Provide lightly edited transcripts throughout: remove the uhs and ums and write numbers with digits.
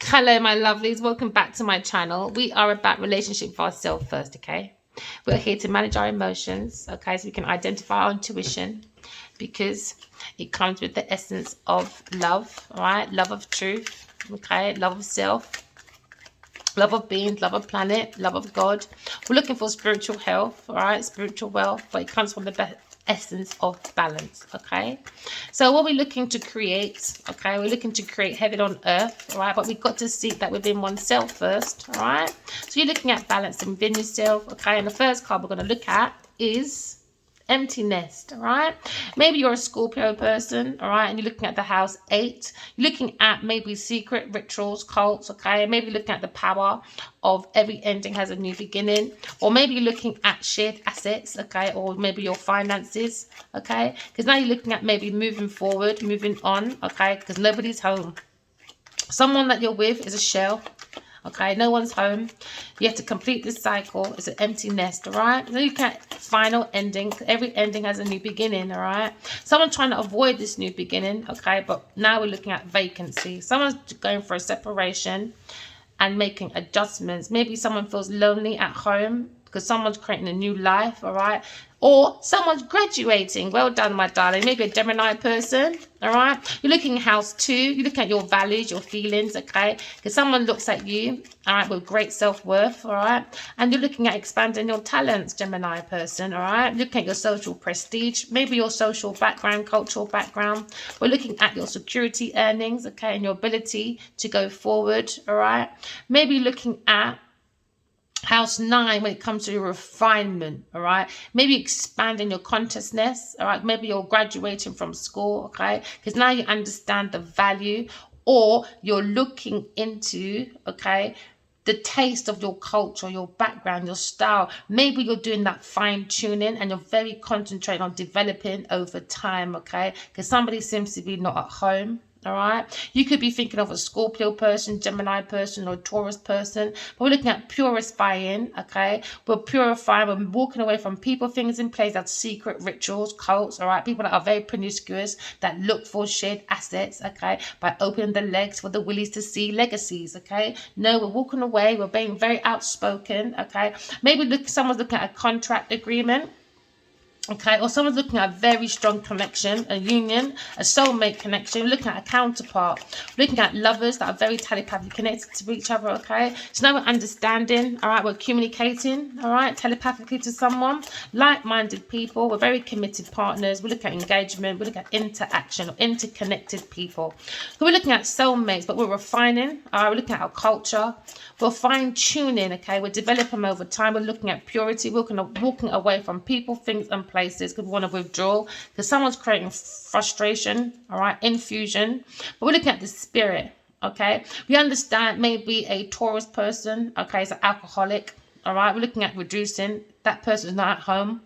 Hello, my lovelies. Welcome back to my channel. We are about relationship with ourselves first, okay? We're here to manage our emotions, okay? So we can identify our intuition because it comes with the essence of love, all right? Love of truth, okay? Love of self, love of beings, love of planet, love of God. We're looking for spiritual health, all right? Spiritual wealth, but it comes from the essence of balance, okay? So what we're looking to create, okay, we're looking to create heaven on earth, all right? But we've got to seek that within oneself first, all right? So you're looking at balance within yourself, okay? And the first card we're going to look at is empty nest. All right, maybe you're a Scorpio person, all right, and you're looking at the house 8. You're looking at maybe secret rituals, cults, okay? Maybe looking at the power of every ending has a new beginning, or maybe you're looking at shared assets, okay, or maybe your finances, okay, because now you're looking at maybe moving forward, moving on, okay, because nobody's home. Someone that you're with is a shell. Okay, no one's home. You have to complete this cycle. It's an empty nest, all right? Then you can final ending. Every ending has a new beginning, all right? Someone trying to avoid this new beginning, okay? But now we're looking at vacancy. Someone's going for a separation and making adjustments. Maybe someone feels lonely at home because someone's creating a new life, all right? Or someone's graduating. Well done, my darling. Maybe a Gemini person, all right? You're looking at house 2. You're looking at your values, your feelings, okay? Because someone looks at you, all right, with great self-worth, all right? And you're looking at expanding your talents, Gemini person, all right? Looking at your social prestige, maybe your social background, cultural background. We're looking at your security earnings, okay, and your ability to go forward, all right? Maybe looking at house 9 when it comes to your refinement, all right? Maybe expanding your consciousness, all right? Maybe you're graduating from school, okay? Because now you understand the value, or you're looking into, okay, the taste of your culture, your background, your style. Maybe you're doing that fine tuning and you're very concentrated on developing over time, okay? Because somebody seems to be not at home. All right, you could be thinking of a Scorpio person, Gemini person, or Taurus person, but we're looking at purifying, okay? We're purifying, we're walking away from people, things in place, that's secret rituals, cults, all right? People that are very promiscuous, that look for shared assets, okay? By opening the legs for the willies to see legacies, okay? No, we're walking away, we're being very outspoken, okay? Maybe someone's looking at a contract agreement, okay, or someone's looking at a very strong connection, a union, a soulmate connection, looking at a counterpart, looking at lovers that are very telepathically connected to each other, okay? So now we're understanding, all right, we're communicating, all right, telepathically to someone, like-minded people, we're very committed partners, we look at engagement, we look at interaction, or interconnected people. So we're looking at soulmates, but we're refining, all right, we're looking at our culture, we're fine-tuning, okay, we're developing over time, we're looking at purity, we're walking away from people, things, and places because we want to withdraw, because someone's creating frustration, all right, infusion. But we're looking at the spirit, okay? We understand maybe a Taurus person, okay, is an alcoholic, all right? We're looking at reducing. That person is not at home,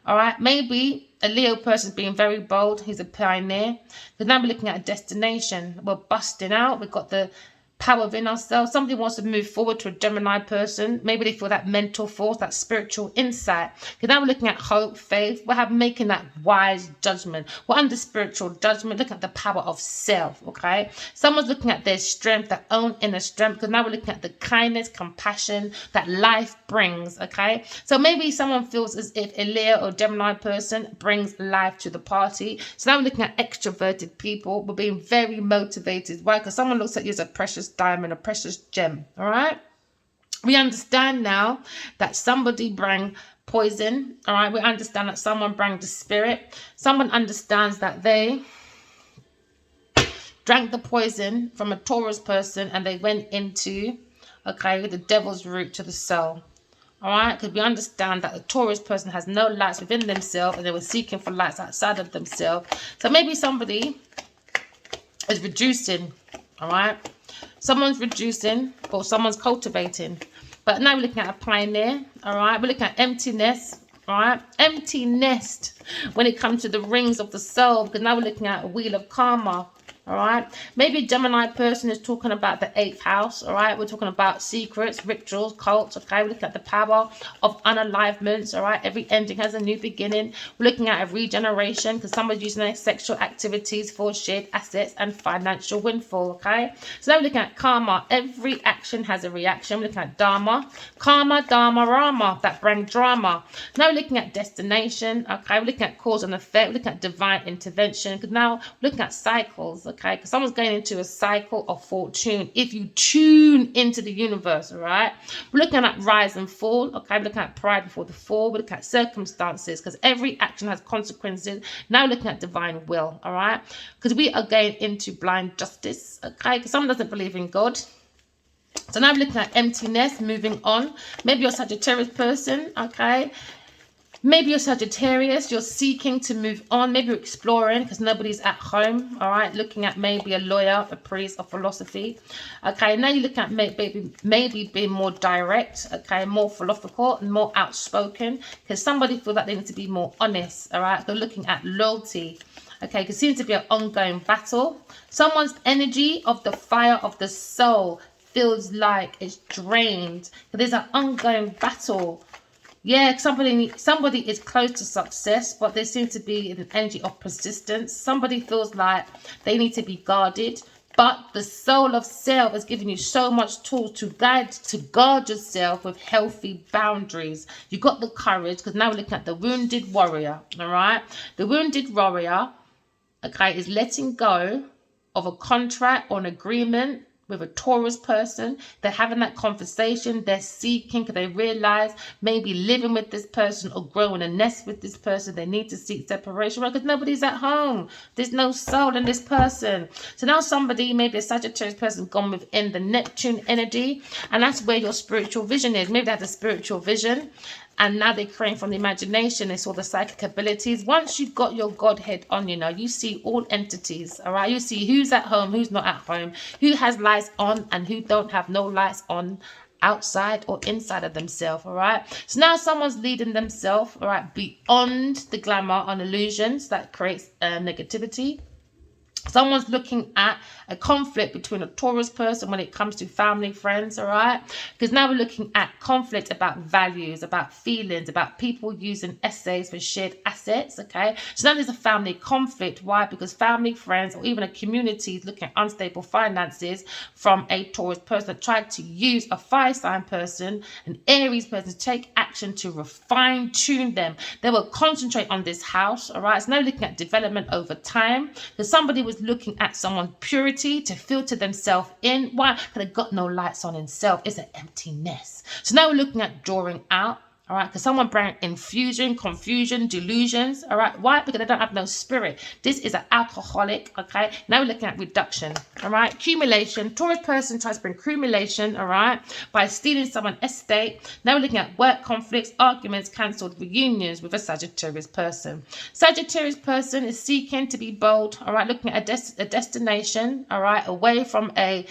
all right? Maybe a Leo person is being very bold. He's a pioneer. Because now we're looking at a destination. We're busting out. We've got the power within ourselves. Somebody wants to move forward to a Gemini person. Maybe they feel that mental force, that spiritual insight. Because now we're looking at hope, faith. We're making that wise judgment. We're under spiritual judgment. Look at the power of self, okay? Someone's looking at their strength, their own inner strength. Because now we're looking at the kindness, compassion that life brings, okay? So maybe someone feels as if a Leo or Gemini person brings life to the party. So now we're looking at extroverted people. We're being very motivated. Why? Because someone looks at you as a precious diamond, a precious gem, all right? We understand now that somebody bring poison, all right? We understand that someone bring the spirit. Someone understands that they drank the poison from a Taurus person and they went into, okay, the devil's route to the soul. All right, because we understand that the Taurus person has no lights within themselves and they were seeking for lights outside of themselves. So maybe somebody is reducing, all right? Someone's reducing or someone's cultivating. But now we're looking at a pioneer, all right? We're looking at emptiness, all right? Empty nest when it comes to the rings of the soul, because now we're looking at a wheel of karma, All right, maybe a Gemini person is talking about the 8th house. All right, we're talking about secrets, rituals, cults. Okay, we're looking at the power of unalivements. All right, every ending has a new beginning. We're looking at a regeneration because somebody's using their sexual activities for shared assets and financial windfall. Okay, so now we're looking at karma. Every action has a reaction. We're looking at dharma, karma, dharma, rama, that bring drama. Now we're looking at destination. Okay, we're looking at cause and effect. We're looking at divine intervention because now we're looking at cycles. Okay, because someone's going into a cycle of fortune if you tune into the universe. All right, we're looking at rise and fall. Okay, we're looking at pride before the fall. We're looking at circumstances because every action has consequences. Now we're looking at divine will. All right, because we are going into blind justice. Okay, because someone doesn't believe in God. So now we're looking at emptiness. Moving on, maybe you're a Sagittarius person. Okay, maybe you're Sagittarius, you're seeking to move on. Maybe you're exploring because nobody's at home. All right, looking at maybe a lawyer, a priest, a philosophy. Okay, now you're looking at maybe being more direct. Okay, more philosophical and more outspoken because somebody feels like they need to be more honest. All right, they're looking at loyalty. Okay, because it seems to be an ongoing battle. Someone's energy of the fire of the soul feels like it's drained. There's an ongoing battle. Yeah, somebody is close to success, but there seems to be an energy of persistence. Somebody feels like they need to be guarded, but the soul of self is giving you so much tools to guard yourself with healthy boundaries. You got the courage because now we're looking at the wounded warrior. All right, the wounded warrior, okay, is letting go of a contract or an agreement with a Taurus person. They're having that conversation. They're seeking because they realize maybe living with this person or growing a nest with this person, they need to seek separation because nobody's at home. There's no soul in this person. So now somebody, maybe a Sagittarius person, gone within the Neptune energy, and that's where your spiritual vision is. Maybe they have a spiritual vision and now they're creating from the imagination. They saw the psychic abilities. Once you've got your Godhead on, you know, you see all entities. All right, you see who's at home, who's not at home, who has lights on and who don't have no lights on, outside or inside of themselves. All right, so now someone's leading themselves, all right, beyond the glamour and illusions that creates negativity. Someone's looking at a conflict between a Taurus person when it comes to family, friends, all right? Because now we're looking at conflict about values, about feelings, about people using essays for shared assets, okay? So now there's a family conflict. Why? Because family, friends, or even a community is looking at unstable finances from a Taurus person that tried to use a fire sign person, an Aries person, to take action to fine-tune them. They will concentrate on this house, all right? So now looking at development over time. Because somebody was looking at someone's purity to filter themselves in. Why? Because they've got no lights on himself. It's an emptiness. So now we're looking at drawing out. All right, because someone bring infusion, confusion, delusions. All right, why? Because they don't have no spirit. This is an alcoholic. Okay, now we're looking at reduction. All right, accumulation. Taurus person tries to bring accumulation. All right, by stealing someone's estate. Now we're looking at work conflicts, arguments, cancelled reunions with a Sagittarius person. Sagittarius person is seeking to be bold. All right, looking at a destination. All right, away from a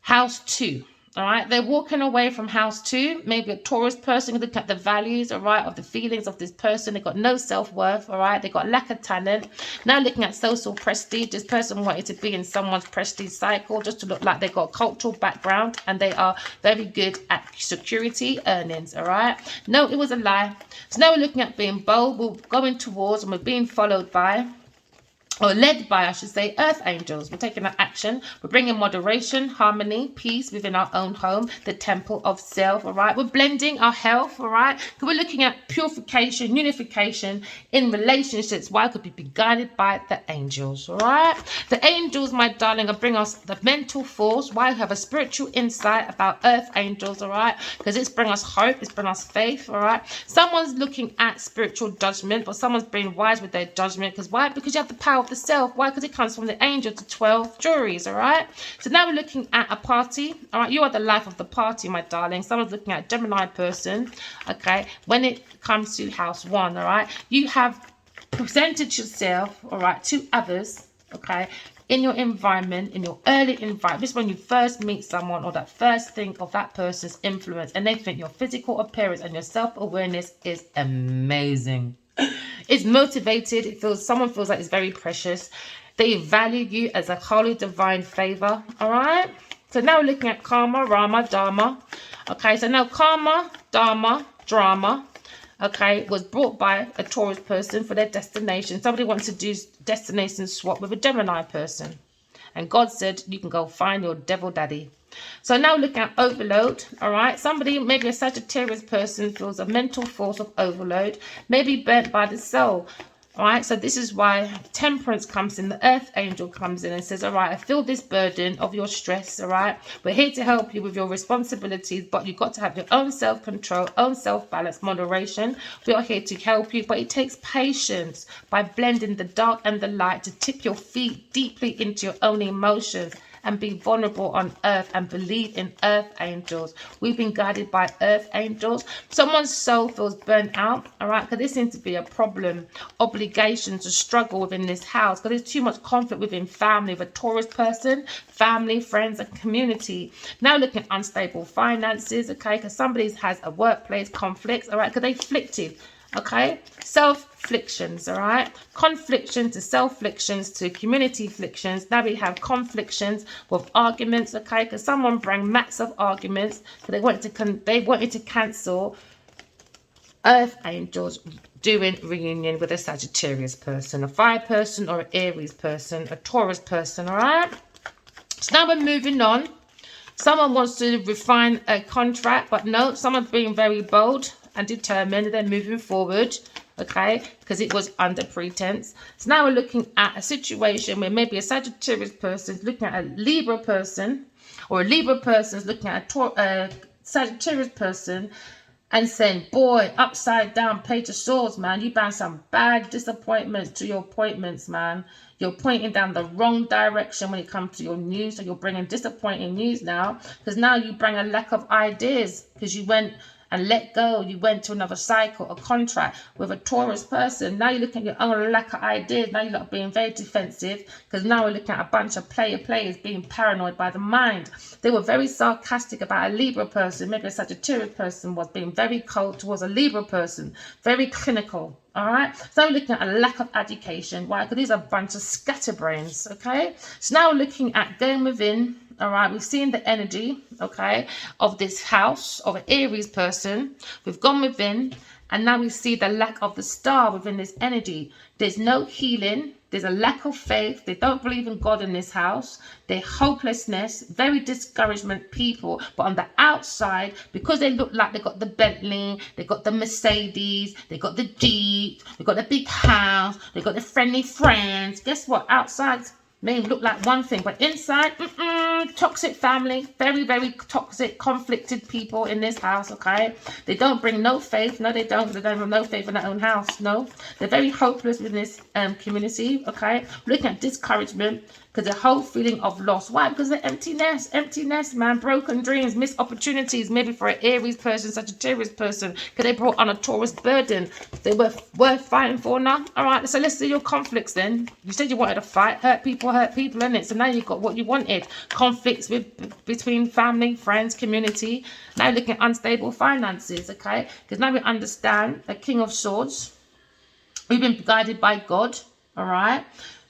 house 2. All right, they're walking away from house 2. Maybe a Taurus person, look at the values, all right, of the feelings of this person. They've got no self-worth, all right, they've got lack of talent. Now looking at social prestige, this person wanted to be in someone's prestige cycle just to look like they've got a cultural background and they are very good at security earnings, all right. No, it was a lie. So now we're looking at being bold. We're going towards and we're being followed by, or led by, I should say, earth angels. We're taking that action. We're bringing moderation, harmony, peace within our own home, the temple of self, all right? We're blending our health, all right? We're looking at purification, unification in relationships. Why? Could be guided by the angels, all right? The angels, my darling, are bring us the mental force. Why? We have a spiritual insight about earth angels, all right? Because it's bring us hope, it's bring us faith, all right? Someone's looking at spiritual judgment, but someone's being wise with their judgment. Because why? Because you have the power of the self. Why? Because it comes from the angel to 12 juries, all right? So now we're looking at a party, all right? You are the life of the party, my darling. Someone's looking at a Gemini person, okay? When it comes to house 1, all right? You have presented yourself, all right, to others, okay, in your environment, in your early environment. This is when you first meet someone or that first thing of that person's influence, and they think your physical appearance and your self-awareness is amazing. It's motivated. Someone feels like it's very precious. They value you as a holy divine favor. All right. So now we're looking at karma, rama, dharma. Okay. So now karma, dharma, drama. Okay, was brought by a Taurus person for their destination. Somebody wants to do destination swap with a Gemini person. And God said, you can go find your devil daddy. So now looking at overload, all right? Somebody, maybe a Sagittarius person, feels a mental force of overload, maybe burnt by the soul. All right, so this is why temperance comes in. The earth angel comes in and says, all right, I feel this burden of your stress. All right, we're here to help you with your responsibilities, but you've got to have your own self-control, own self-balance, moderation. We are here to help you, but it takes patience by blending the dark and the light to tip your feet deeply into your own emotions and be vulnerable on earth and believe in earth angels. We've been guided by earth angels. Someone's soul feels burnt out, all right, because there seems to be a problem, obligation to struggle within this house, because there's too much conflict within family, with a Taurus person, family, friends, and community. Now looking at unstable finances, okay, because somebody has a workplace conflict, all right, because they afflicted. Okay, self-afflictions, all right, conflictions to self-afflictions to community afflictions. Now we have conflictions with arguments, okay, because someone bring mats of arguments because they wanted to cancel earth angels doing reunion with a Sagittarius person, a fire person, or an Aries person, a Taurus person. All right, so now we're moving on. Someone wants to refine a contract, but no, someone's being very bold and determined. They're moving forward, okay, because it was under pretense. So now we're looking at a situation where maybe a Sagittarius person is looking at a Libra person, or a Libra person is looking at a Sagittarius person and saying, boy, upside down page of swords, man, you bound some bad disappointments to your appointments, man. You're pointing down the wrong direction when it comes to your news. So you're bringing disappointing news now, because now you bring a lack of ideas, because you went and let go. You went to another cycle, a contract with a Taurus person. Now you're looking at your own lack of ideas. Now you're not being very defensive, because now we're looking at a bunch of players being paranoid by the mind. They were very sarcastic about a Libra person. Maybe a Sagittarius person was being very cold towards a Libra person, very clinical. All right, so we're looking at a lack of education. Why? Because these are a bunch of scatterbrains. Okay, so now we're looking at going within. All right, we've seen the energy, okay, of this house of an Aries person. We've gone within, and now we see the lack of the star within this energy. There's no healing. There's a lack of faith. They don't believe in God in this house. They're hopelessness, very discouragement people. But on the outside, because they look like they got the Bentley, they got the Mercedes, they got the Jeep, they got the big house, they got the friendly friends. Guess what? Outside may look like one thing, but inside, toxic family, very toxic, conflicted people in this house. Okay, they don't bring no faith. No, they don't have no faith in their own house. No, they're very hopeless in this community. Okay, looking at discouragement, because the whole feeling of loss. Why? Because of emptiness, man, broken dreams, missed opportunities. Maybe for an Aries person, Sagittarius person, because they brought on a Taurus burden. They were worth fighting for now. All right, so let's see your conflicts then. You said you wanted to fight, hurt people, innit? So now you've got what you wanted. Conflicts between family, friends, community. Now looking at unstable finances, okay? Because now we understand the King of Swords. We've been guided by God, all right,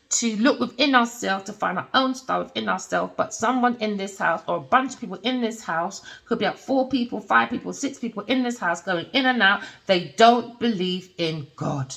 to look within ourselves, to find our own star within ourselves. But someone in this house, or a bunch of people in this house, could be like 4 people, 5 people, 6 people in this house going in and out. They don't believe in God.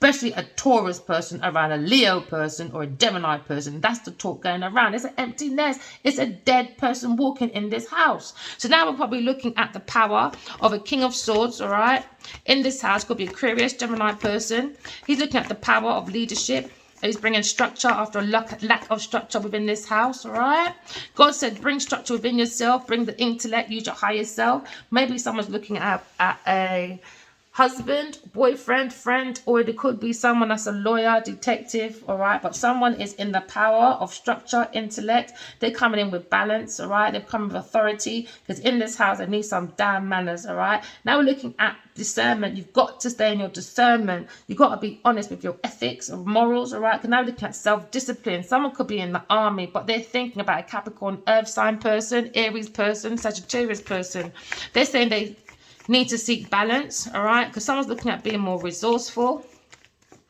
Especially a Taurus person around a Leo person or a Gemini person. That's the talk going around. It's an empty nest. It's a dead person walking in this house. So now we're probably looking at the power of a King of Swords, all right? In this house could be a Aquarius, Gemini person. He's looking at the power of leadership. He's bringing structure after a lack of structure within this house, all right? God said, bring structure within yourself. Bring the intellect. Use your higher self. Maybe someone's looking at a husband, boyfriend, friend, or it could be someone that's a lawyer, detective, all right? But someone is in the power of structure, intellect. They're coming in with balance, all right? They're coming with authority, because in this house, they need some damn manners, all right? Now we're looking at discernment. You've got to stay in your discernment. You've got to be honest with your ethics or morals, all right? Because now we're looking at self-discipline. Someone could be in the army, but they're thinking about a Capricorn, Earth sign person, Aries person, Sagittarius person. They're saying they need to seek balance, all right? Because someone's looking at being more resourceful,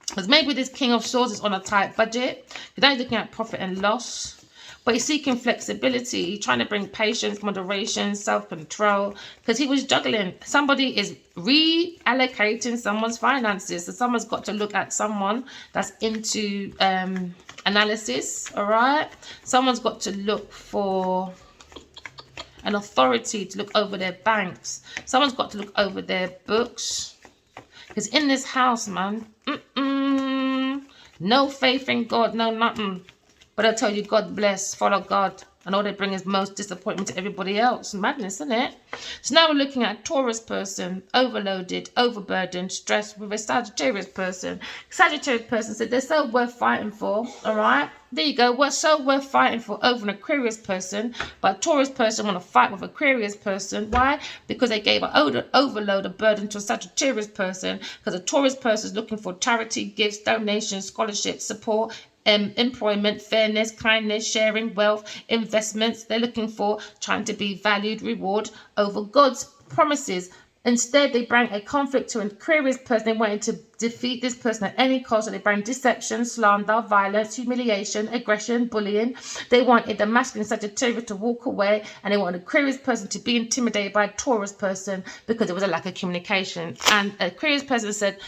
Because maybe this King of Swords is on a tight budget. He's only looking at profit and loss. But he's seeking flexibility, trying to bring patience, moderation, self-control. Because he was juggling. Somebody is reallocating someone's finances. So someone's got to look at someone that's into analysis, all right? Someone's got to look for an authority to look over their banks. Someone's got to look over their books. Because in this house, man, no faith in God, no nothing. But I tell you, God bless, follow God. And all they bring is most disappointment to everybody else. Madness, isn't it? So now we're looking at Taurus person, overloaded, overburdened, stressed with a Sagittarius person. Sagittarius person said they're so worth fighting for, all right? There you go. We're so worth fighting for over an Aquarius person. But a Taurus person want to fight with an Aquarius person. Why? Because they gave an overload of burden to a Sagittarius person. Because a Taurus person is looking for charity, gifts, donations, scholarships, support, employment, fairness, kindness, sharing, wealth, investments. They're looking for trying to be valued, reward over God's promises. Instead, they bring a conflict to an Aquarius person. They wanted to defeat this person at any cost. So they bring deception, slander, violence, humiliation, aggression, bullying. They wanted the masculine Sagittarius to walk away, and they wanted an Aquarius person to be intimidated by a Taurus person because there was a lack of communication. And an Aquarius person said,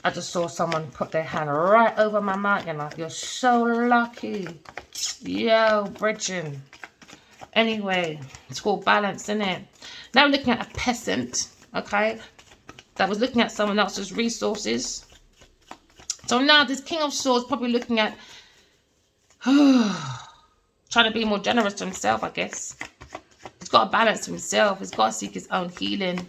I just saw someone put their hand right over my mouth, you know. You're so lucky. Yo, bridging. Anyway, it's called balance, isn't it? Now we're looking at a peasant, okay, that was looking at someone else's resources. So now this King of Swords probably looking at trying to be more generous to himself, I guess. He's got to balance himself. He's got to seek his own healing.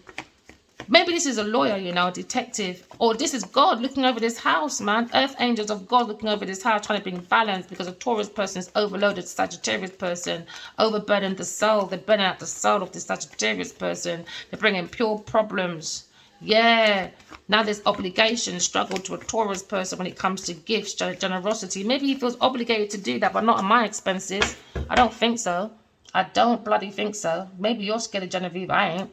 Maybe this is a lawyer, you know, a detective. Or this is God looking over this house, man. Earth angels of God looking over this house, trying to bring balance because a Taurus person is overloaded, Sagittarius person, overburdened the soul. They're burning out the soul of the Sagittarius person. They're bringing pure problems. Yeah. Now there's obligation, struggle to a Taurus person when it comes to gifts, generosity. Maybe he feels obligated to do that, but not at my expenses. I don't think so. I don't bloody think so. Maybe you're scared of Genevieve. I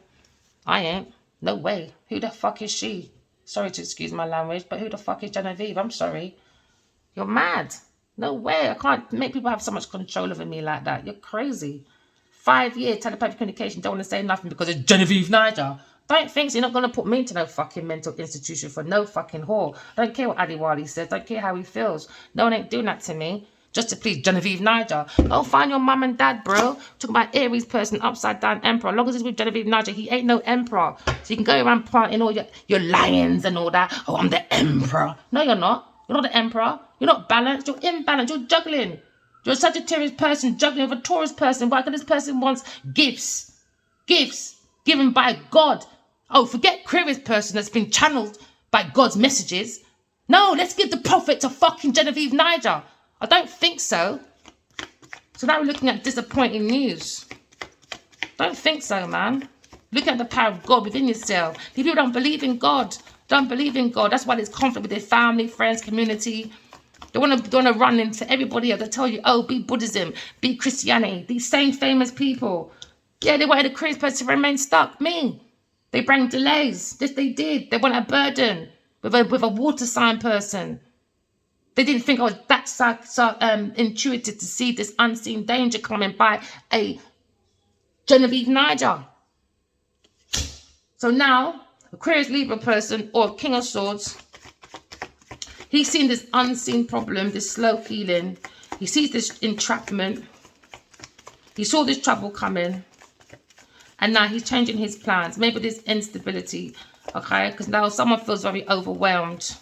ain't. No way. Who the fuck is she? Sorry to excuse my language, but who the fuck is Genevieve? I'm sorry. You're mad. No way. I can't make people have so much control over me like that. You're crazy. 5 years telepathic communication. Don't want to say nothing because it's Genevieve Niger. Don't think so. You're not going to put me into no fucking mental institution for no fucking whore. Don't care what Adiwali says. Don't care how he feels. No one ain't doing that to me. Just to please Genevieve Niger. Oh, find your mum and dad, bro. Talking about Aries person, upside down emperor. As long as it's with Genevieve Niger, he ain't no emperor. So you can go around planting all your lions and all that. Oh, I'm the emperor. No, you're not. You're not the emperor. You're not balanced. You're imbalanced. You're juggling. You're a Sagittarius person juggling with a Taurus person. Why? Because this person wants gifts. Gifts given by God. Oh, forget Aquarius person that's been channeled by God's messages. No, let's give the prophet to fucking Genevieve Niger. I don't think so. So now we're looking at disappointing news. Don't think so, man. Look at the power of God within yourself. People don't believe in God. Don't believe in God. That's why there's conflict with their family, friends, community. They want to run into everybody else. They tell you, oh, be Buddhism, be Christianity. These same famous people. Yeah, they wanted a Aquarius person to remain stuck. Me. They bring delays. This they did. They want a burden with a water sign person. They didn't think I was that intuitive to see this unseen danger coming by a Genevieve Niger. So now, Aquarius Libra person or King of Swords, he's seen this unseen problem, this slow healing. He sees this entrapment. He saw this trouble coming. And now he's changing his plans. Maybe this instability, okay? Because now someone feels very overwhelmed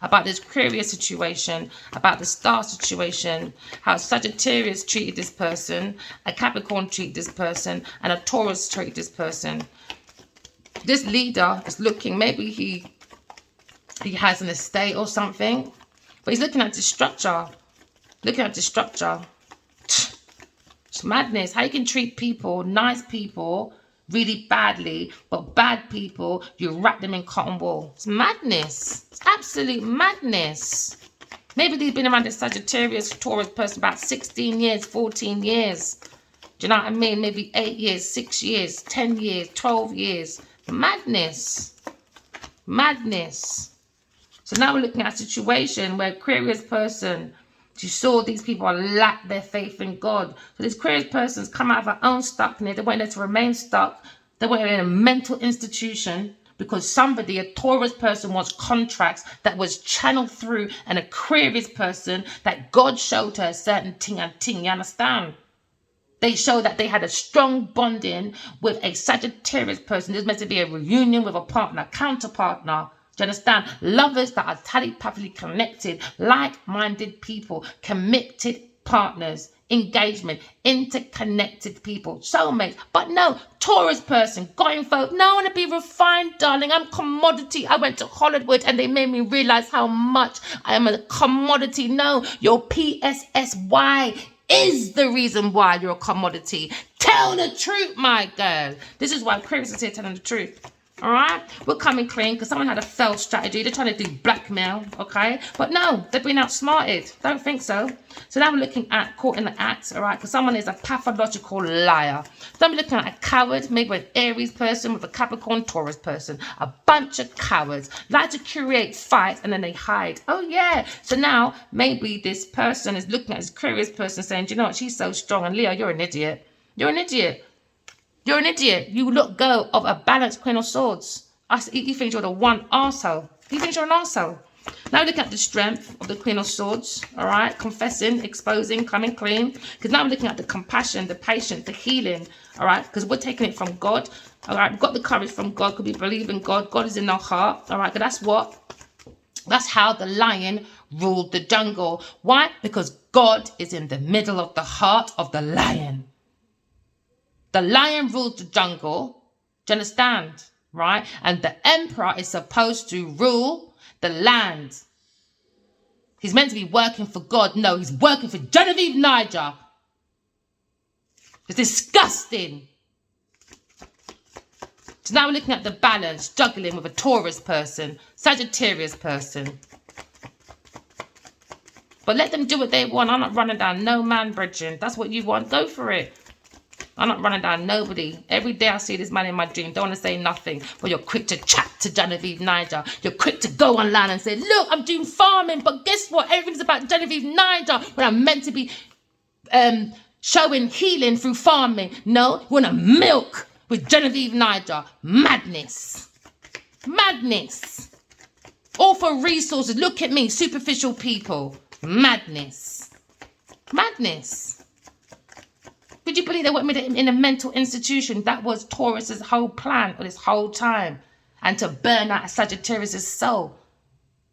about this Aquarius situation, about the star situation, how Sagittarius treated this person, a Capricorn treated this person, and a Taurus treated this person. This leader is looking, maybe he has an estate or something, but he's looking at the structure. Looking at the structure. It's madness. How you can treat people, nice people, really badly, but bad people, you wrap them in cotton wool. It's madness. It's absolute madness. Maybe they've been around the Sagittarius Taurus person about 16 years, 14 years. Do you know what I mean? Maybe 8 years, 6 years, 10 years, 12 years. Madness. Madness. So now we're looking at a situation where Aquarius person, you saw these people lack their faith in God. So this Aquarius person's come out of their own stuckness. They went there to remain stuck. They went in a mental institution because somebody, a Taurus person, wants contracts that was channeled through an Aquarius person that God showed her a certain thing and thing. You understand? They show that they had a strong bonding with a Sagittarius person. There's meant to be a reunion with a partner, counterpartner. Do you understand? Lovers that are telepathically connected, like-minded people, committed partners, engagement, interconnected people, soulmates. But no, Taurus person, going for, no, I want to be refined, darling. I'm commodity. I went to Hollywood and they made me realize how much I am a commodity. No, your PSSY is the reason why you're a commodity. Tell the truth, my girl. This is why Aquarius is here telling the truth. All right, we're coming clean because someone had a failed strategy. They're trying to do blackmail, okay? But no, they've been outsmarted. Don't think so. So now we're looking at caught in the act, all right? Because someone is a pathological liar. Then we're looking at a coward, maybe an Aries person with a Capricorn Taurus person. A bunch of cowards like to create fights and then they hide. Oh yeah. So now maybe this person is looking at this curious person saying, do you know what? She's so strong. And Leo, you're an idiot. You're an idiot. You're an idiot. You let go of a balanced Queen of Swords. You think you're the one arsehole. You think you're an arsehole. Now look at the strength of the Queen of Swords. All right. Confessing, exposing, coming clean. Because now we're looking at the compassion, the patience, the healing. All right. Because we're taking it from God. All right. We've got the courage from God because we believe in God. God is in our heart. All right. But that's how the lion ruled the jungle. Why? Because God is in the middle of the heart of the lion. The lion rules the jungle. Do you understand? Right? And the emperor is supposed to rule the land. He's meant to be working for God. No, he's working for Genevieve Niger. It's disgusting. So now we're looking at the balance, juggling with a Taurus person, Sagittarius person. But let them do what they want. I'm not running down no man, Bridget. That's what you want. Go for it. I'm not running down nobody. Every day I see this man in my dream. Don't want to say nothing. But you're quick to chat to Genevieve Niger. You're quick to go online and say, look, I'm doing farming. But guess what? Everything's about Genevieve Niger. When I'm meant to be showing healing through farming. No, you want to milk with Genevieve Niger. Madness. Madness. All for resources. Look at me, superficial people. Madness. Madness. Would you believe they went me in a mental institution? That was Taurus's whole plan for this whole time. And to burn out Sagittarius' soul.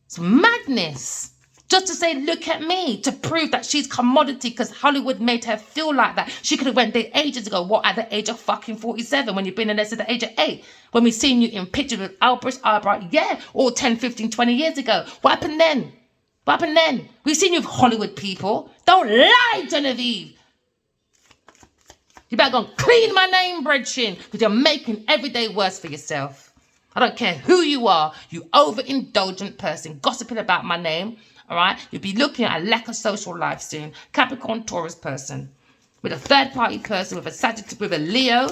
It's madness. Just to say, look at me. To prove that she's commodity because Hollywood made her feel like that. She could have went there ages ago. What, at the age of fucking 47? When you've been in there since the age of 8? When we seen you in pictures with Albert Albright? Yeah. Or 10, 15, 20 years ago. What happened then? What happened then? We've seen you with Hollywood people. Don't lie, Genevieve. You better go and clean my name, Bridget, because you're making every day worse for yourself. I don't care who you are, you overindulgent person, gossiping about my name, all right? You'll be looking at a lack of social life soon. Capricorn, Taurus person, with a third-party person, with a Sagittarius, with a Leo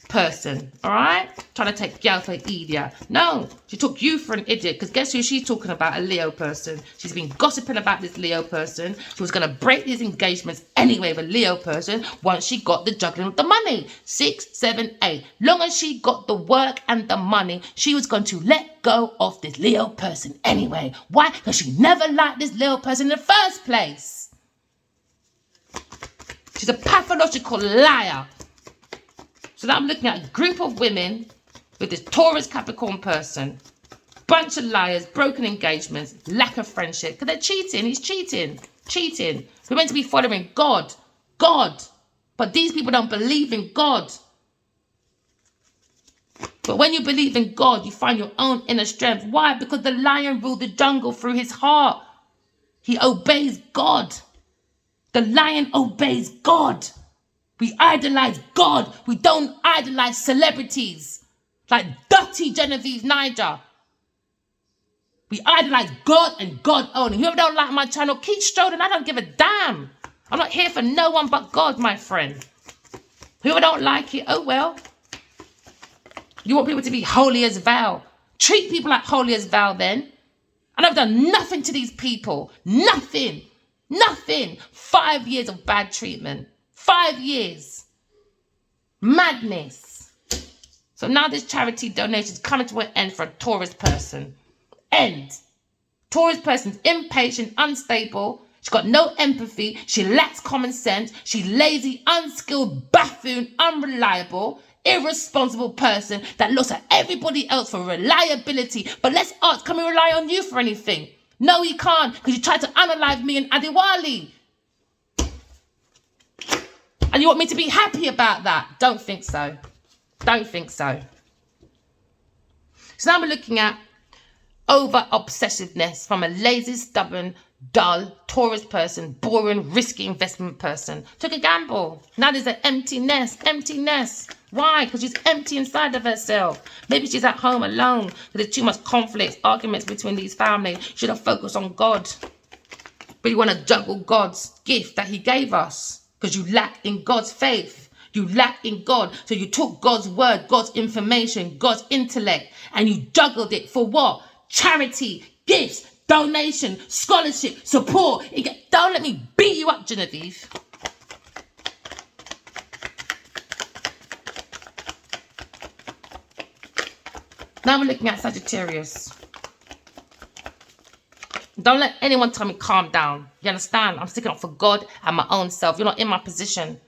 person, all right? Trying to take girl for an idiot. No, she took you for an idiot, because guess who she's talking about? A Leo person. She's been gossiping about this Leo person. She was going to break these engagements anyway with a Leo person once she got the juggling of the money. 6, 7, 8. Long as she got the work and the money, she was going to let go of this Leo person anyway. Why? Because she never liked this Leo person in the first place. She's a pathological liar. So now I'm looking at a group of women with this Taurus Capricorn person. Bunch of liars, broken engagements, lack of friendship. Because they're cheating. He's cheating. Cheating. We're meant to be following God. God. But these people don't believe in God. But when you believe in God, you find your own inner strength. Why? Because the lion ruled the jungle through his heart. He obeys God. The lion obeys God. We idolize God. We don't idolize celebrities like dirty Genevieve Niger. We idolize God and God only. Whoever don't like my channel, keep strolling. I don't give a damn. I'm not here for no one but God, my friend. Whoever don't like it, oh well. You want people to be holy as thou. Treat people like holy as thou then. And I've done nothing to these people. Nothing. Nothing. 5 years of bad treatment. 5 years. Madness. So now this charity donation is coming to an end for a Taurus person. End. Taurus person's impatient, unstable. She's got no empathy. She lacks common sense. She's lazy, unskilled, buffoon, unreliable, irresponsible person that looks at everybody else for reliability. But let's ask, can we rely on you for anything? No, you can't, because you tried to unalive me and Adiwali. And you want me to be happy about that? Don't think so. Don't think so. So now we're looking at over obsessiveness from a lazy, stubborn, dull, Taurus person, boring, risky investment person. Took a gamble. Now there's an emptiness. Emptiness. Why? Because she's empty inside of herself. Maybe she's at home alone. There's too much conflict, arguments between these families. Should have focused on God. But you want to juggle God's gift that he gave us because you lack in God's faith. You lack in God. So you took God's word, God's information, God's intellect, and you juggled it for what? Charity, gifts, donation, scholarship, support. Don't let me beat you up, Genevieve. Now we're looking at Sagittarius. Don't let anyone tell me calm down. You understand? I'm sticking up for God and my own self. You're not in my position.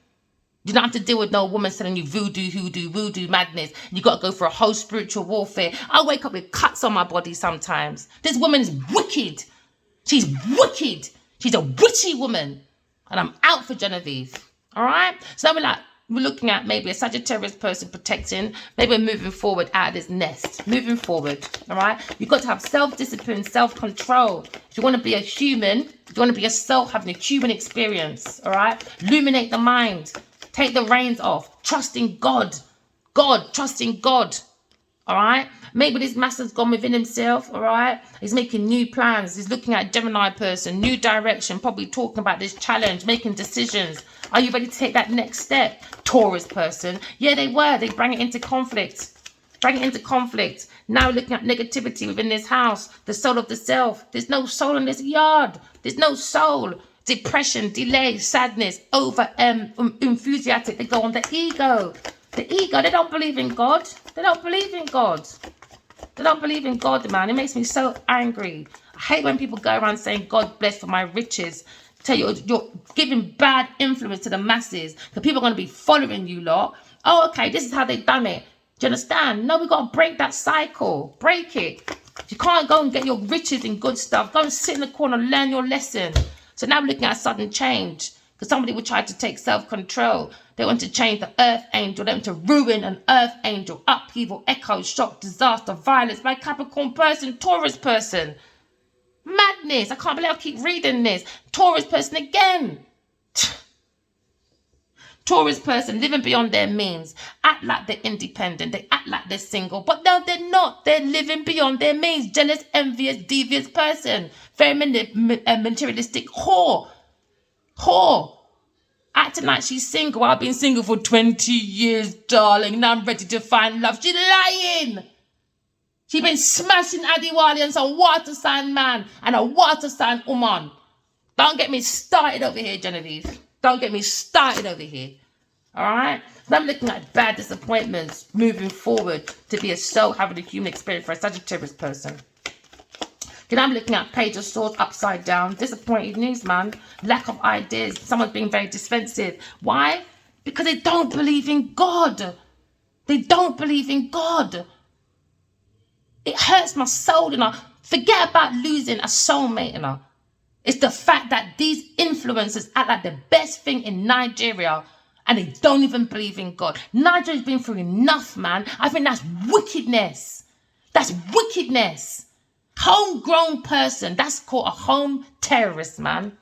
You don't have to deal with no woman telling you voodoo, hoodoo, voodoo, madness. You got to go for a whole spiritual warfare. I wake up with cuts on my body sometimes. This woman is wicked. She's wicked. She's a witchy woman. And I'm out for Genevieve. All right? So we're looking at maybe a Sagittarius person protecting. Maybe we're moving forward out of this nest. Moving forward. All right? You've got to have self-discipline, self-control. If you want to be a human, if you want to be a soul having a human experience. All right? Illuminate the mind. Take the reins off. Trusting God. Trusting God. All right? Maybe this master's gone within himself. All right? He's making new plans. He's looking at Gemini person. New direction. Probably talking about this challenge. Making decisions. Are you ready to take that next step? Taurus person. Yeah, they were. They bring it into conflict. Bring it into conflict. Now looking at negativity within this house. The soul of the self. There's no soul in this yard. There's no soul. Depression, delay, sadness, over enthusiastic. They go on the ego. The ego, they don't believe in God. They don't believe in God. They don't believe in God, man. It makes me so angry. I hate when people go around saying, God bless for my riches. Tell you, you're giving bad influence to the masses. Because people are going to be following you lot. Oh, okay, this is how they've done it. Do you understand? No, we've got to break that cycle. Break it. You can't go and get your riches in good stuff. Go and sit in the corner and learn your lesson. So now we're looking at sudden change. Because somebody would try to take self-control. They want to change the earth angel. They want to ruin an earth angel. Upheaval, echo, shock, disaster, violence. My Capricorn person, Taurus person. Madness. I can't believe I keep reading this. Taurus person again. Taurus person living beyond their means. Act like they're independent. They act like they're single. But no, they're not. They're living beyond their means. Jealous, envious, devious person. Very materialistic whore. Whore. Acting like she's single. I've been single for 20 years, darling. Now I'm ready to find love. She's lying. She's been smashing Adiwali and some water sign man and a water sign woman. Don't get me started over here, Genevieve. Don't get me started over here. All right? So I'm looking at bad disappointments moving forward to be a soul having a human experience for a Sagittarius person. Then I'm looking at Page of Swords upside down. Disappointed news, man. Lack of ideas. Someone's being very defensive. Why? Because they don't believe in God. They don't believe in God. It hurts my soul, you know. Forget about losing a soulmate, you know. It's the fact that these influencers act like the best thing in Nigeria and they don't even believe in God. Nigeria's been through enough, man. I think that's wickedness. That's wickedness. Homegrown person. That's called a home terrorist, man.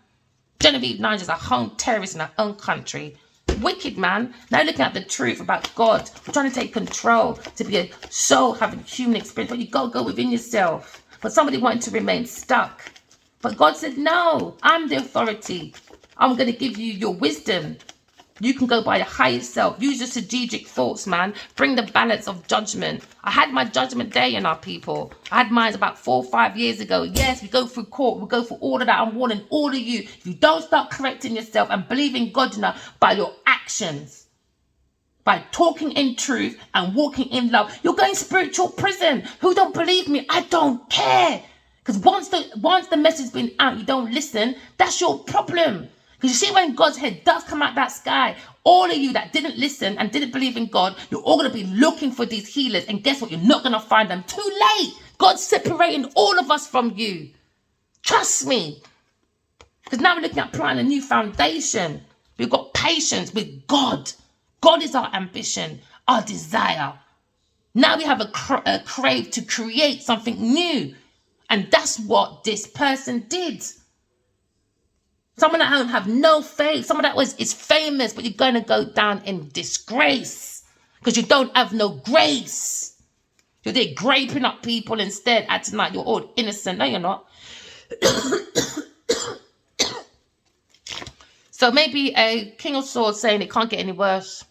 Genevieve Niger's a home terrorist in her own country. Wicked, man. Now looking at the truth about God. We're trying to take control to be a soul having human experience. But you got to go within yourself. But somebody wanted to remain stuck. But God said, no, I'm the authority. I'm going to give you your wisdom. You can go by your higher self. Use your strategic thoughts, man. Bring the balance of judgment. I had my judgment day in our people. I had mine about 4 or 5 years ago. Yes, we go through court. We go through all of that. I'm warning all of you. If you don't start correcting yourself and believing God enough by your actions, by talking in truth and walking in love, you're going spiritual prison. Who don't believe me? I don't care. Because once the message has been out, you don't listen. That's your problem. Because you see, when God's head does come out that sky, all of you that didn't listen and didn't believe in God, you're all going to be looking for these healers. And guess what? You're not going to find them. Too late. God's separating all of us from you. Trust me. Because now we're looking at planting a new foundation. We've got patience with God. God is our ambition, our desire. Now we have a crave to create something new. And that's what this person did. Someone that don't have no faith. Someone that is famous, but you're going to go down in disgrace. Because you don't have no grace. You're there graping up people instead, acting like you're all innocent. No, you're not. So maybe a King of Swords saying it can't get any worse.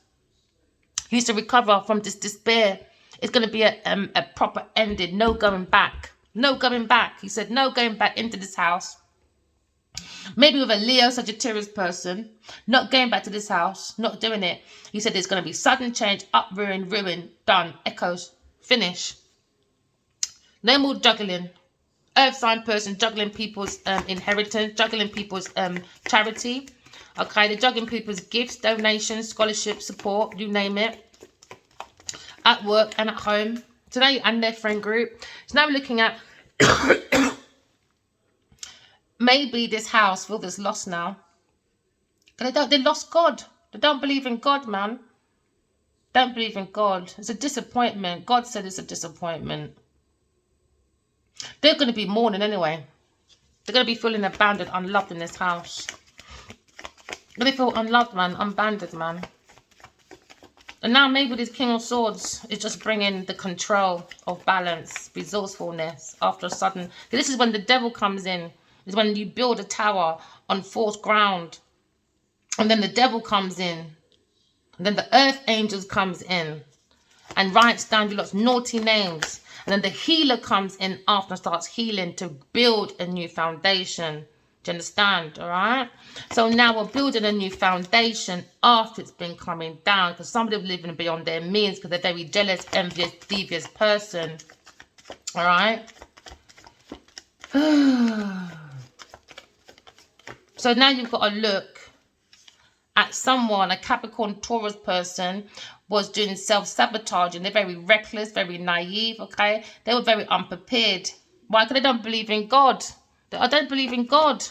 He needs to recover from this despair. It's going to be a proper ending. No going back. No going back. He said no going back into this house. Maybe with a Leo Sagittarius person. Not going back to this house. Not doing it. He said there's going to be sudden change. Uproaring, ruin. Done. Echoes. Finish. No more juggling. Earth sign person juggling people's inheritance. Juggling people's charity. Okay, they're juggling people's gifts, donations, scholarships, support, you name it. At work and at home. Today and their friend group. So now we're looking at maybe this house feels lost now. But they lost God. They don't believe in God, man. Don't believe in God. It's a disappointment. God said it's a disappointment. They're going to be mourning anyway. They're going to be feeling abandoned, unloved in this house. They feel unloved, man, unbanded, man. And now maybe this King of Swords is just bringing the control of balance, resourcefulness after a sudden. This is when the devil comes in. Is when you build a tower on false ground. And then the devil comes in. And then the earth angels comes in. And writes down your lot's naughty names. And then the healer comes in after and starts healing to build a new foundation. Do you understand? All right. So now we're building a new foundation after it's been coming down. Because somebody living beyond their means because they're very jealous, envious, devious person. All right. So now you've got to look at someone, a Capricorn Taurus person was doing self-sabotage. And they're very reckless, very naive. Okay. They were very unprepared. Why? Because they don't believe in God. I don't believe in God.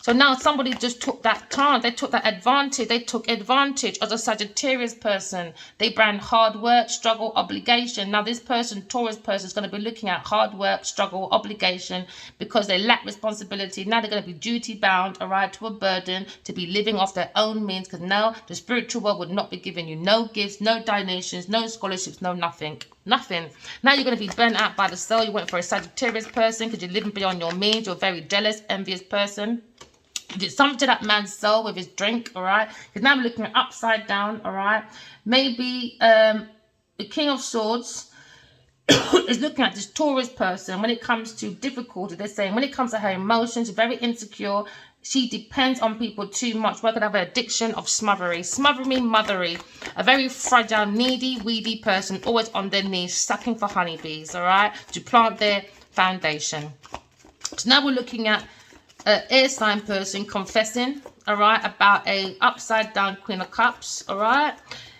So now somebody just took that chance. They took that advantage. They took advantage as a Sagittarius person. They brand hard work, struggle, obligation. Now this person, Taurus person, is going to be looking at hard work, struggle, obligation because they lack responsibility. Now they're going to be duty bound, all right, to a burden, to be living off their own means because now the spiritual world would not be giving you no gifts, no donations, no scholarships, no nothing. Nothing. Now you're going to be burnt out by the soul. You went for a Sagittarius person because you're living beyond your means. You're a very jealous, envious person. You did something to that man's soul with his drink, all right? Because now we're looking at upside down, all right? Maybe the King of Swords is looking at this Taurus person. When it comes to difficulty, they're saying when it comes to her emotions, she's very insecure. She depends on people too much. We're going to have an addiction of smothery. Smothery, mothery. A very fragile, needy, weedy person, always on their knees, sucking for honeybees, all right? To plant their foundation. So now we're looking at an air sign person confessing, all right, about a upside down Queen of Cups, all right?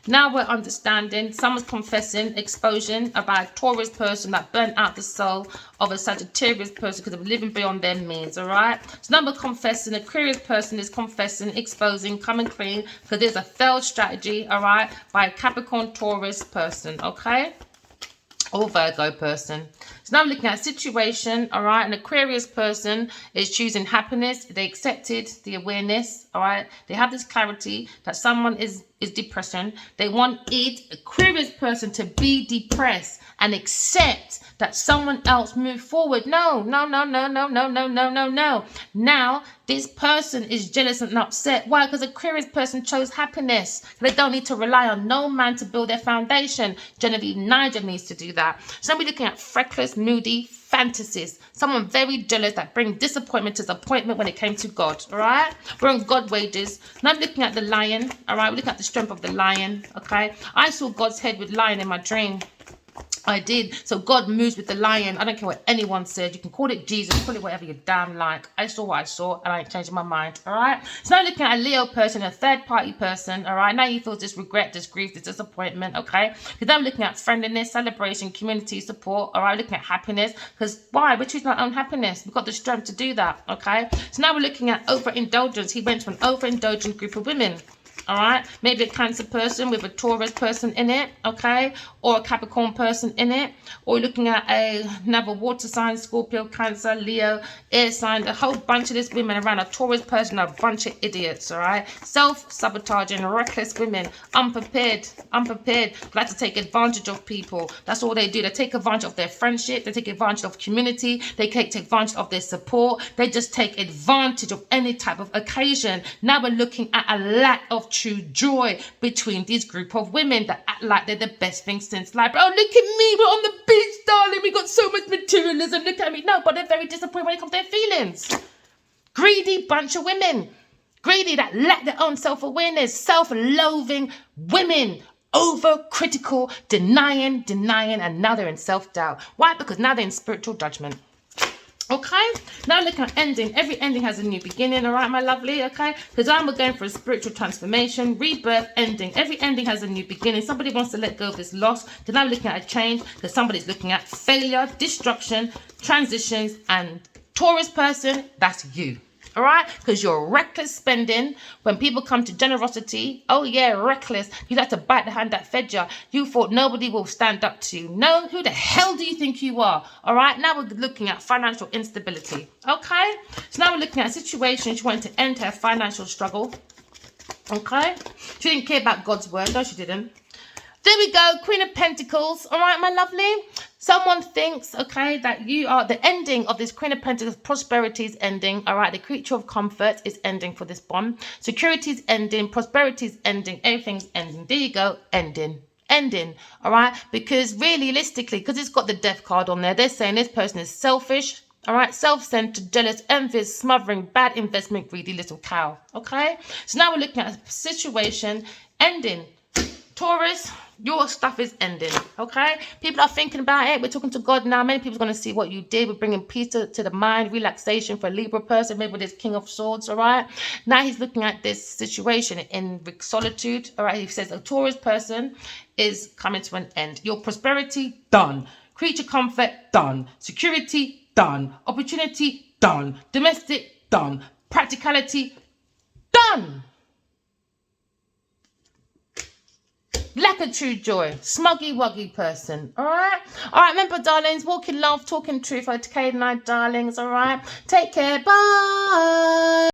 Now we're understanding someone's confessing, exposing about a Taurus person that burnt out the soul of a Sagittarius person because of living beyond their means, all right? So now we're confessing, Aquarius person is confessing, exposing, coming clean because there's a failed strategy, all right, by a Capricorn Taurus person, okay? Or Virgo person. So now I'm looking at a situation, all right? An Aquarius person is choosing happiness. They accepted the awareness, all right? They have this clarity that someone is depression. They want Aquarius person to be depressed and accept that someone else moved forward. No. Now This person is jealous and upset. Why? Because Aquarius person chose happiness. They don't need to rely on no man to build their foundation. Genevieve Nigel needs to do that. So we're looking at freckless, moody fantasies. Someone very jealous that brings disappointment to disappointment when it came to God. All right? We're on God wages. Now I'm looking at the lion. All right? We're looking at the strength of the lion. Okay? I saw God's head with lion in my dream. I did. So God moves with the lion. I don't care what anyone said. You can call it Jesus, call it whatever you damn like. I saw what I saw and I ain't changing my mind. All right. So now looking at a Leo person, a third party person. All right. Now you feel this regret, this grief, this disappointment. Okay. Because now we're looking at friendliness, celebration, community support. All right. Looking at happiness. Because why? We're choosing our own happiness. We've got the strength to do that. Okay. So now we're looking at overindulgence. He went to an overindulgent group of women. All right, maybe a Cancer person with a Taurus person in it, okay, or a Capricorn person in it, or you're looking at another water sign, Scorpio, Cancer, Leo, air sign, a whole bunch of these women around a Taurus person, a bunch of idiots, all right, self-sabotaging, reckless women, unprepared, like to take advantage of people. That's all they do. They take advantage of their friendship, they take advantage of community, they take advantage of their support, they just take advantage of any type of occasion. Now we're looking at a lack of true joy between this group of women that act like they're the best thing since life. Oh, look at me, we're on the beach, darling, we got so much materialism, look at me. No, but they're very disappointed when it comes to their feelings. Greedy bunch of women. Greedy that lack their own self-awareness, self-loathing women. Over-critical, denying, and now they're in self-doubt. Why? Because now they're in spiritual judgment. Okay, now looking at ending. Every ending has a new beginning, all right, my lovely, okay? Because I'm going for a spiritual transformation, rebirth, ending. Every ending has a new beginning. Somebody wants to let go of this loss. Because now we're looking at a change. Because somebody's looking at failure, destruction, transitions, and Taurus person, that's you. All right, because you're reckless spending. When people come to generosity, oh yeah, reckless. You like to bite the hand that fed you. You thought nobody will stand up to you. No, who the hell do you think you are? All right, now we're looking at financial instability. Okay, so now we're looking at a situation. She wanted to end her financial struggle. Okay, she didn't care about God's word. No, she didn't. There we go, Queen of Pentacles. All right, my lovely. Someone thinks, okay, that you are the ending of this Queen of Pentacles. Prosperity is ending. All right, the creature of comfort is ending for this bond. Security is ending. Prosperity is ending. Everything's ending. There you go, ending. All right, because realistically, because it's got the death card on there, they're saying this person is selfish. All right, self-centered, jealous, envious, smothering, bad investment, greedy little cow. Okay, so now we're looking at a situation ending. Taurus, your stuff is ending, okay? People are thinking about it. We're talking to God now. Many people are going to see what you did. We're bringing peace to the mind, relaxation for a Libra person, maybe with this King of Swords, all right? Now he's looking at this situation in solitude, all right? He says a Taurus person is coming to an end. Your prosperity, done. Creature comfort, done. Security, done. Opportunity, done. Domestic, done. Practicality, done. Lack of true joy, smuggy wuggy person. All right, remember, darlings, walking love, talking truth. Okay, night, darlings. All right, take care. Bye.